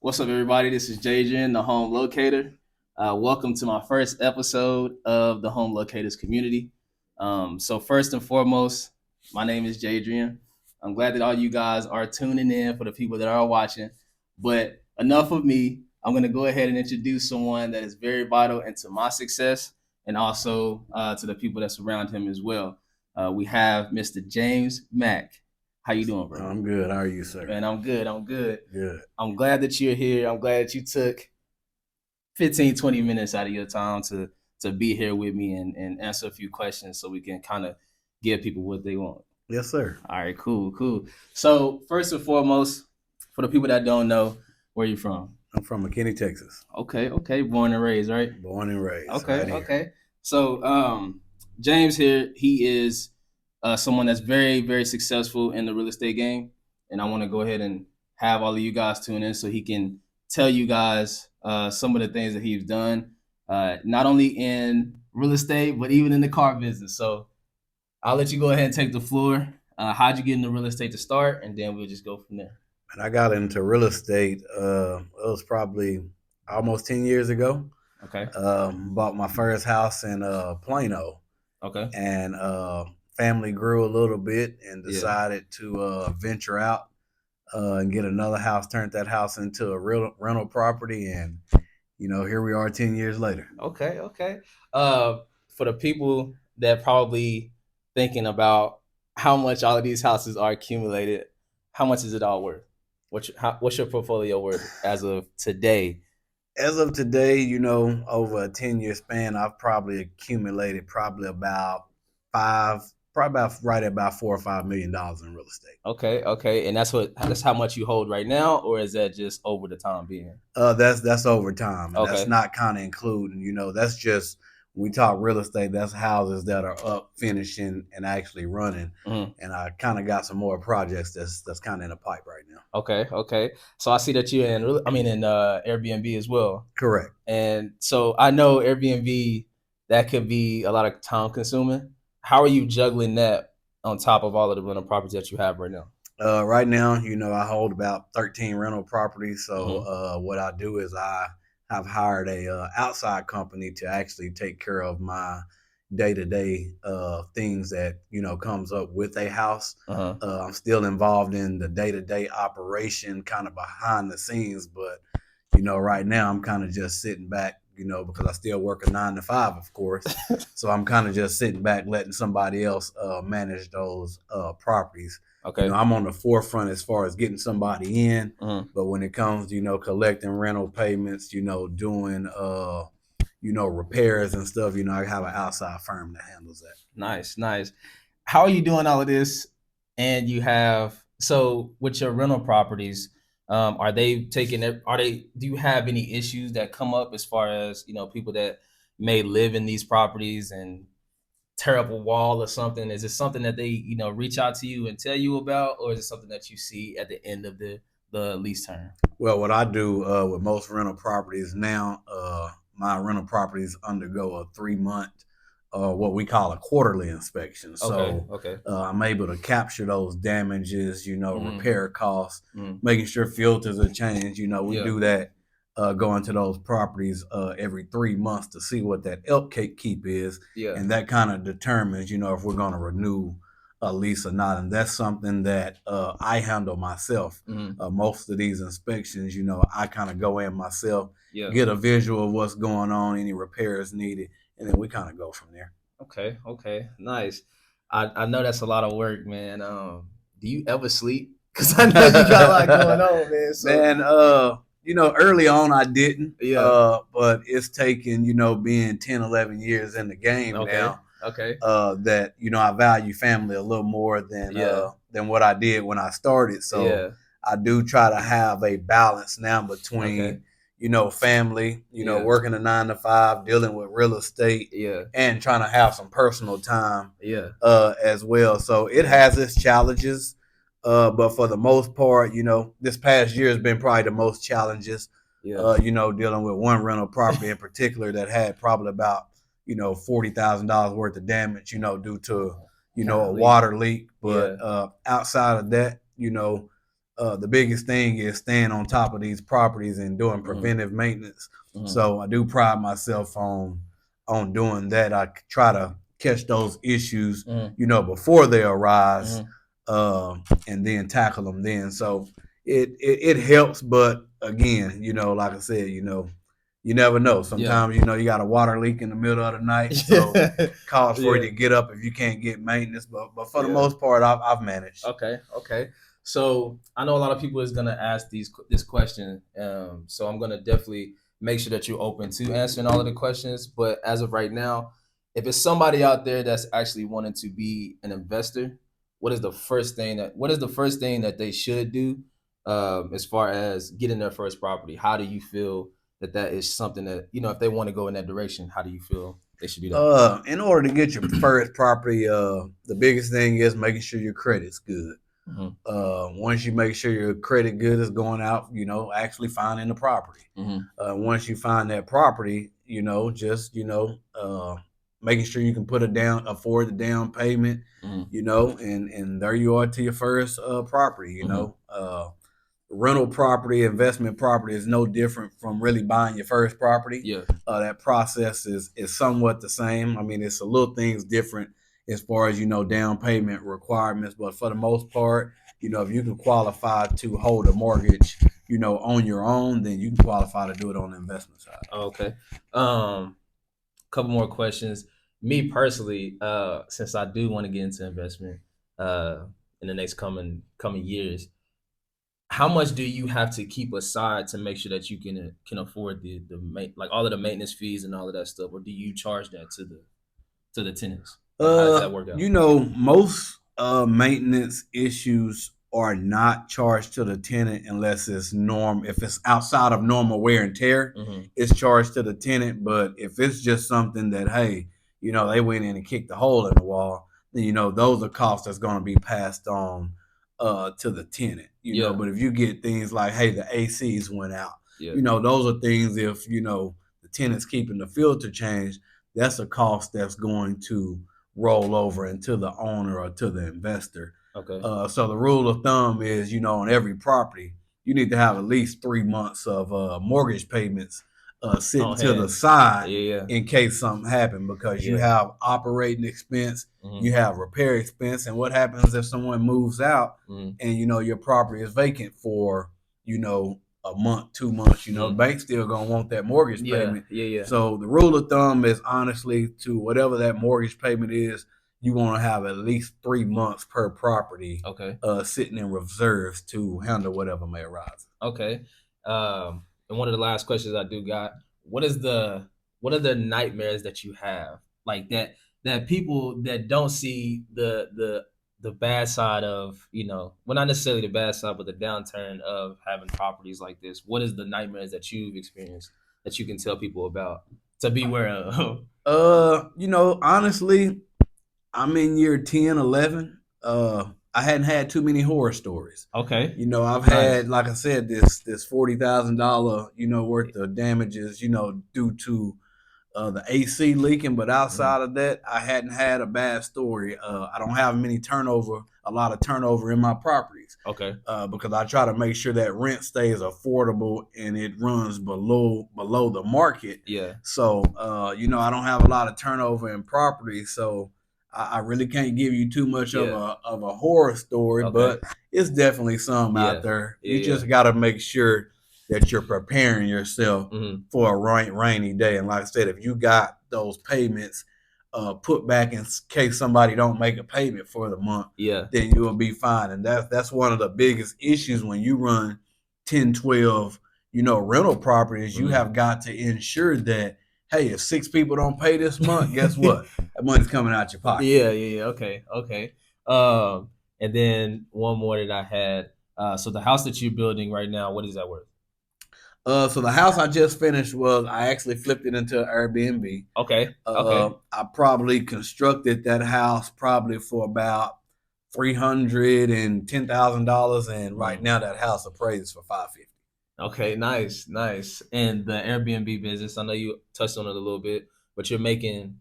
What's up, everybody? This is Jadrian, the Home Locator. Welcome to my first episode of the Home Locators community. So first and foremost, my name is Jadrian. I'm glad that all you guys are tuning in for the people that are watching. But enough of me. I'm going to go ahead and introduce someone that is very vital into my success and also to the people that surround him as well. We have Mr. James Mack. How you doing, bro? I'm good. How are you, sir? Man, I'm good. I'm good. Good. I'm glad that you're here. I'm glad that you took 15, 20 minutes out of your time to be here with me and answer a few questions so we can kind of give people what they want. Yes, sir. All right, cool. So first and foremost, for the people that don't know, where you from? I'm from McKinney, Texas. Okay. Born and raised, right? Born and raised. Okay, right here. okay. So James here, he is someone that's very, very successful in the real estate game. And I want to go ahead and have all of you guys tune in so he can tell you guys some of the things that he's done, not only in real estate, but even in the car business. So I'll let you go ahead and take the floor. How'd you get into real estate to start? And then we'll just go from there. And I got into real estate. It was probably almost 10 years ago. Okay. Bought my first house in Plano. Okay. And family grew a little bit and decided to venture out and get another house, turned that house into a real rental property. And, here we are 10 years later. Okay. For the people that probably thinking about how much all of these houses are accumulated, how much is it all worth? What's your portfolio worth as of today? As of today, over a 10-year span, I've probably accumulated probably about right at about $4 or $5 million in real estate. Okay, and that's how much you hold right now, or is that just over the time being? That's over time. And Okay. That's not kind of including, that's just when we talk real estate, that's houses that are up, finishing, and actually running. Mhm. And I kind of got some more projects that's kind of in the pipe right now. Okay. So I see that you're in Airbnb as well. Correct. And so I know Airbnb, that could be a lot of time consuming. How are you juggling that on top of all of the rental properties that you have right now? Right now, I hold about 13 rental properties. So what I do is I have hired a outside company to actually take care of my day-to-day things that comes up with a house. I'm still involved in the day-to-day operation, kind of behind the scenes, but right now I'm kind of just sitting back, because I still work a 9 to 5, of course. So I'm kind of just sitting back, letting somebody else manage those properties. Okay. I'm on the forefront as far as getting somebody in, Mhm. but when it comes to collecting rental payments, doing repairs and stuff, I have an outside firm that handles that. Nice. How are you doing all of this? And you have, so with your rental properties, are they taking it? Do you have any issues that come up as far as, people that may live in these properties and terrible wall or something? Is it something that they, reach out to you and tell you about, or is it something that you see at the end of the lease term? Well, what I do with most rental properties now, my rental properties undergo a 3-month, what we call a quarterly inspection. So Okay. I'm able to capture those damages, Mhm. repair costs, Mhm. making sure filters are changed. We Yeah. do that, going to those properties every 3 months to see what that upkeep is. Yeah. And that kind of determines, if we're going to renew a lease or not. And that's something that I handle myself. Mhm. Most of these inspections, I kind of go in myself, Yeah. get a visual of what's going on, any repairs needed, and then we kind of go from there. Okay. Nice. I know that's a lot of work, man. Do you ever sleep? Because I know you got a lot going on, man. So Man, early on I didn't. Yeah. But it's taken, being 10, 11 years in the game now, Okay. that, I value family a little more than what I did when I started. So Yeah. I do try to have a balance now between, Okay. family, Yeah. working a 9 to 5, dealing with real estate, Yeah. and trying to have some personal time Yeah. as well. So it has its challenges. But for the most part, this past year has been probably the most challenges. Yeah. Dealing with one rental property in particular that had probably about, $40,000 worth of damage, due to, a Golly. water leak. But Yeah. outside of that, the biggest thing is staying on top of these properties and doing Mm-hmm. preventive maintenance. Mm-hmm. So I do pride myself on doing that. I try to catch those issues, Mm-hmm. before they arise, Mm-hmm. and then tackle them then. So it helps, but again, like I said, you never know. Yeah. Sometimes you got a water leak in the middle of the night, so calls for you Yeah. to get up if you can't get maintenance. But for the Yeah. most part, I've managed. Okay. Okay. So I know a lot of people is gonna ask this question. So I'm gonna definitely make sure that you're open to answering all of the questions. But as of right now, if it's somebody out there that's actually wanting to be an investor, what is the first thing that they should do, as far as getting their first property? How do you feel that is something that, if they want to go in that direction? How do you feel they should do that? In order to get your first property, the biggest thing is making sure your credit's good. Mm-hmm. Once you make sure your credit good is going out, actually finding the property. Mm-hmm. Once you find that property, just making sure you can afford the down payment, Mm-hmm. and there you are to your first property. Mm-hmm. Rental property, investment property is no different from really buying your first property. Yeah. That process is somewhat the same. I mean, it's a little things different as far as down payment requirements, but for the most part, if you can qualify to hold a mortgage, on your own, then you can qualify to do it on the investment side. Okay. Couple more questions. Me personally, since I do want to get into investment, uh, in the next coming years, how much do you have to keep aside to make sure that you can afford like all of the maintenance fees and all of that stuff, or do you charge that to the tenants? Like, how does that work out? Most maintenance issues are not charged to the tenant unless it's norm. If it's outside of normal wear and tear, Mm-hmm. it's charged to the tenant. But if it's just something that, hey, they went in and kicked a hole in the wall, then those are costs that's going to be passed on to the tenant. Yeah. But if you get things like, hey, the ACs went out, Yeah. those are things. If the tenant's keeping the filter changed, that's a cost that's going to roll over into the owner or to the investor. Okay. So the rule of thumb is, on every property, you need to have at least 3 months of mortgage payments sitting On to the hand. side Yeah. Yeah. in case something happened, because you Yeah. have operating expense, Mm-hmm. you have repair expense, and what happens if someone moves out Mm-hmm. and your property is vacant for a month, 2 months? Mm-hmm. Bank's still gonna want that mortgage Yeah. payment. Yeah. Yeah. So the rule of thumb is, honestly, to whatever that mortgage payment is, you want to have at least 3 months per property Okay. sitting in reserves to handle whatever may arise. Okay. And one of the last questions I do got, what are the nightmares that you have? Like that people that don't see the bad side of, well, not necessarily the bad side, but the downturn of having properties like this. What is the nightmares that you've experienced that you can tell people about to be aware of? Honestly, I'm in year 10, 11. I hadn't had too many horror stories. Okay. I've Nice. had, like I said, this $40,000, worth of damages, due to the AC leaking. But Mhm. outside of that, I hadn't had a bad story. I don't have a lot of turnover in my properties, Okay. because I try to make sure that rent stays affordable and it runs below the market. Yeah. So, I don't have a lot of turnover in property. So I really can't give you too much of Yeah. a horror story, Okay. but it's definitely some out Yeah. there. Yeah. You Yeah. just got to make sure that you're preparing yourself Hmm. for a rainy day. And like I said, if you got those payments put back in case somebody don't make a payment for the month, Yeah. then you will be fine. And that's one of the biggest issues when you run 10, 12, rental properties. You Hmm. have got to ensure that, hey, if 6 people don't pay this month, guess what? That money's coming out your pocket. Yeah, yeah, yeah. Okay, okay. And then one more that I had. So the house that you're building right now, what is that worth? So the house I just finished, I actually flipped it into an Airbnb. Okay, okay. I probably constructed that house probably for about $310,000, and right Mm. now that house appraises for $550. Okay, nice, nice. And the Airbnb business, I know you touched on it a little bit, but you're making,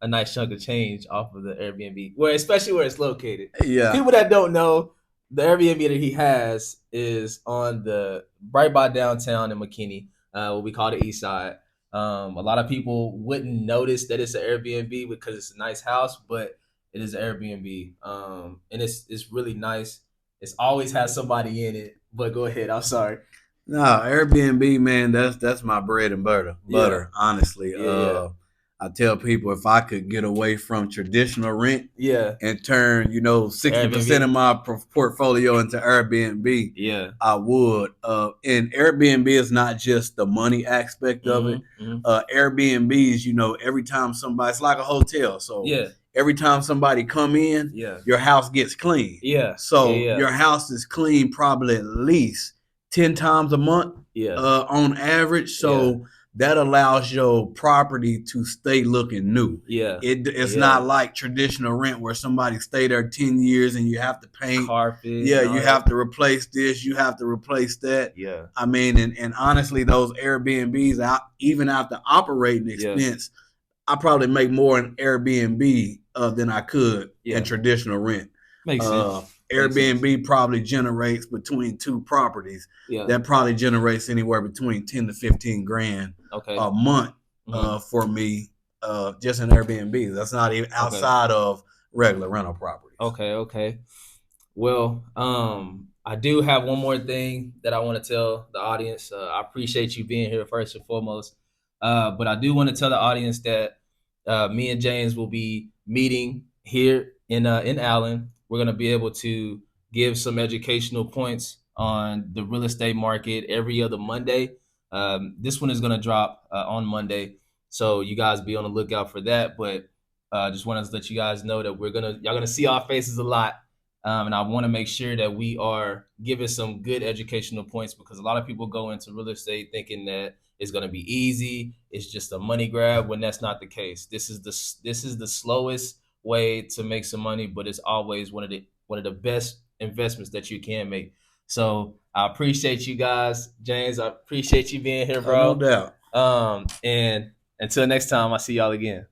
a nice chunk of change off of the Airbnb, especially where it's located. Yeah, People that don't know, the Airbnb that he has is on the right by downtown in McKinney, what we call the East Side. A lot of people wouldn't notice that it's an Airbnb because it's a nice house, but it is an Airbnb, and it's really nice. It's always has somebody in it. But go ahead. I'm sorry. No, Airbnb, man, that's my bread and butter. Yeah. Honestly. Yeah. I tell people if I could get away from traditional rent Yeah. and turn, 60% of Airbnb. my portfolio into Airbnb, Yeah. I would. And Airbnb is not just the money aspect of it. Airbnbs, every time somebody, it's like a hotel. So Yeah. every time somebody come in, Yeah. your house gets clean. Yeah. So Yeah. your house is clean probably at least 10 times a month Yeah. on average. So that allows your property to stay looking new. Yeah. It's not like traditional rent where somebody stay there 10 years and you have to paint. Carpet. Yeah, you have to replace this, you have to replace that. Yeah. I mean, and honestly, those Airbnbs, even after operating expense, I probably make more in Airbnb than I could in traditional rent. Makes sense. Airbnb probably generates between two properties. Yeah. That probably generates anywhere between 10 to 15 grand a month for me, just in Airbnb. That's not even outside of regular rental properties. Okay. Well, I do have one more thing that I want to tell the audience. I appreciate you being here first and foremost. But I do want to tell the audience that me and James will be meeting here in Allen. We're going to be able to give some educational points on the real estate market every other Monday. This one is going to drop on Monday, so you guys be on the lookout for that. But just wanted to let you guys know that y'all gonna see our faces a lot. And I want to make sure that we are giving some good educational points because a lot of people go into real estate thinking that it's going to be easy. It's just a money grab when that's not the case. This is the slowest way to make some money, but it's always one of the best investments that you can make. So I appreciate you guys, James. I appreciate you being here, bro. No doubt. And until next time, I'll see y'all again.